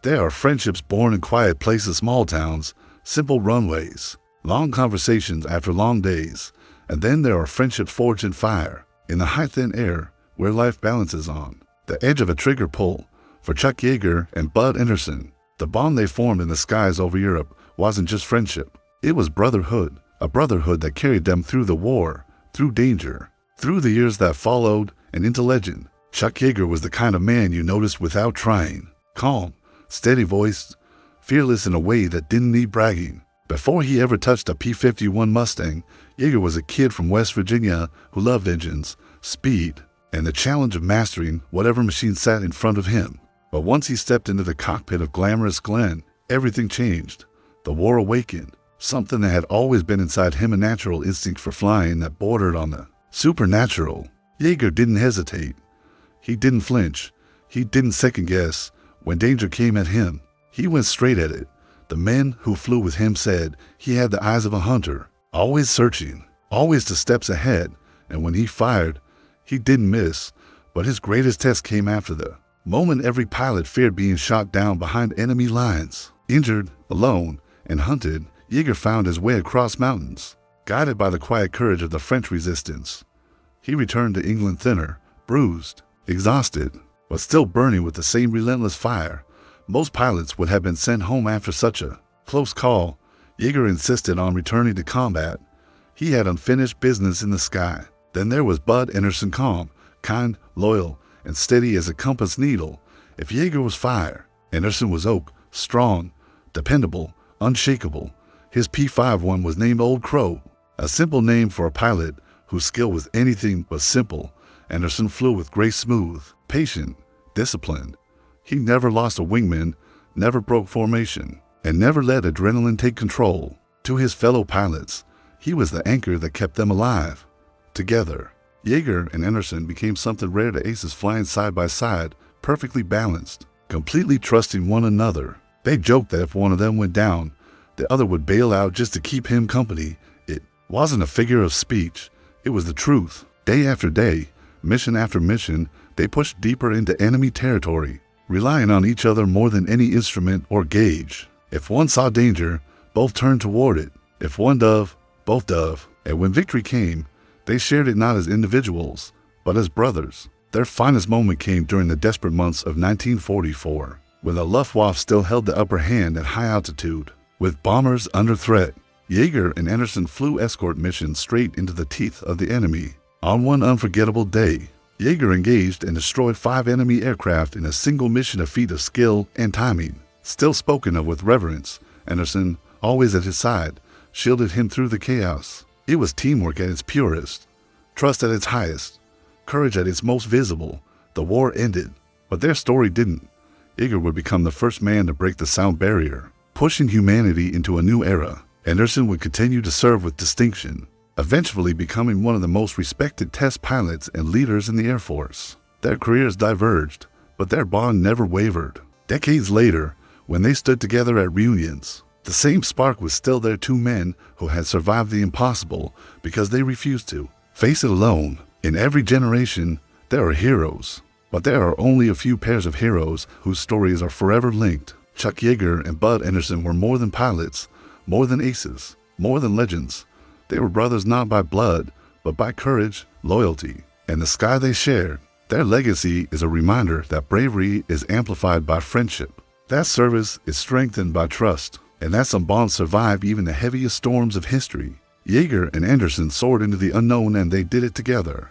There are friendships born in quiet places, small towns, simple runways, long conversations after long days, and then there are friendships forged in fire, in the high thin air where life balances on the edge of a trigger pull. For Chuck Yeager and Bud Anderson, the bond they formed in the skies over Europe wasn't just friendship. It was brotherhood, a brotherhood that carried them through the war, through danger, through the years that followed, and into legend. Chuck Yeager was the kind of man you noticed without trying. Calm, steady-voiced, fearless in a way that didn't need bragging. Before he ever touched a P-51 Mustang, Yeager was a kid from West Virginia who loved engines, speed, and the challenge of mastering whatever machine sat in front of him. But once he stepped into the cockpit of glamorous Glenn, everything changed. The war awakened, something that had always been inside him, a natural instinct for flying that bordered on the supernatural. Yeager didn't hesitate. He didn't flinch. He didn't second guess. When danger came at him, he went straight at it. The men who flew with him said he had the eyes of a hunter, always searching, always 2 steps ahead, and when he fired, he didn't miss. But his greatest test came after the moment every pilot feared being shot down behind enemy lines. Injured, alone, and hunted, Yeager found his way across mountains. Guided by the quiet courage of the French resistance, he returned to England thinner, bruised, exhausted, but still burning with the same relentless fire. Most pilots would have been sent home after such a close call. Yeager insisted on returning to combat. He had unfinished business in the sky. Then there was Bud Anderson, calm, kind, loyal, and steady as a compass needle. If Yeager was fire, Anderson was oak, strong, dependable, unshakable. His P-51 was named Old Crow, a simple name for a pilot whose skill was anything but simple. Anderson flew with grace, smooth, patient, disciplined. He never lost a wingman, never broke formation, and never let adrenaline take control. To his fellow pilots, he was the anchor that kept them alive. Together, Yeager and Anderson became something rare to aces, flying side by side, perfectly balanced, completely trusting one another. They joked that if one of them went down, the other would bail out just to keep him company. It wasn't a figure of speech. It was the truth. Day after day, mission after mission, they pushed deeper into enemy territory, relying on each other more than any instrument or gauge. If one saw danger, both turned toward it. If one dove, both dove. And when victory came, they shared it not as individuals, but as brothers. Their finest moment came during the desperate months of 1944, when the Luftwaffe still held the upper hand at high altitude. With bombers under threat, Yeager and Anderson flew escort missions straight into the teeth of the enemy. On one unforgettable day, Yeager engaged and destroyed 5 enemy aircraft in a single mission, a feat of skill and timing. Still spoken of with reverence, Anderson, always at his side, shielded him through the chaos. It was teamwork at its purest, trust at its highest, courage at its most visible. The war ended, but their story didn't. Yeager would become the first man to break the sound barrier, pushing humanity into a new era. Anderson would continue to serve with distinction, eventually becoming one of the most respected test pilots and leaders in the Air Force. Their careers diverged, but their bond never wavered. Decades later, when they stood together at reunions, the same spark was still there. 2 men who had survived the impossible because they refused to face it alone. In every generation, there are heroes, but there are only a few pairs of heroes whose stories are forever linked. Chuck Yeager and Bud Anderson were more than pilots, more than aces, more than legends. They were brothers not by blood, but by courage, loyalty, and the sky they shared. Their legacy is a reminder that bravery is amplified by friendship, that service is strengthened by trust, and that some bonds survive even the heaviest storms of history. Yeager and Anderson soared into the unknown, and they did it together.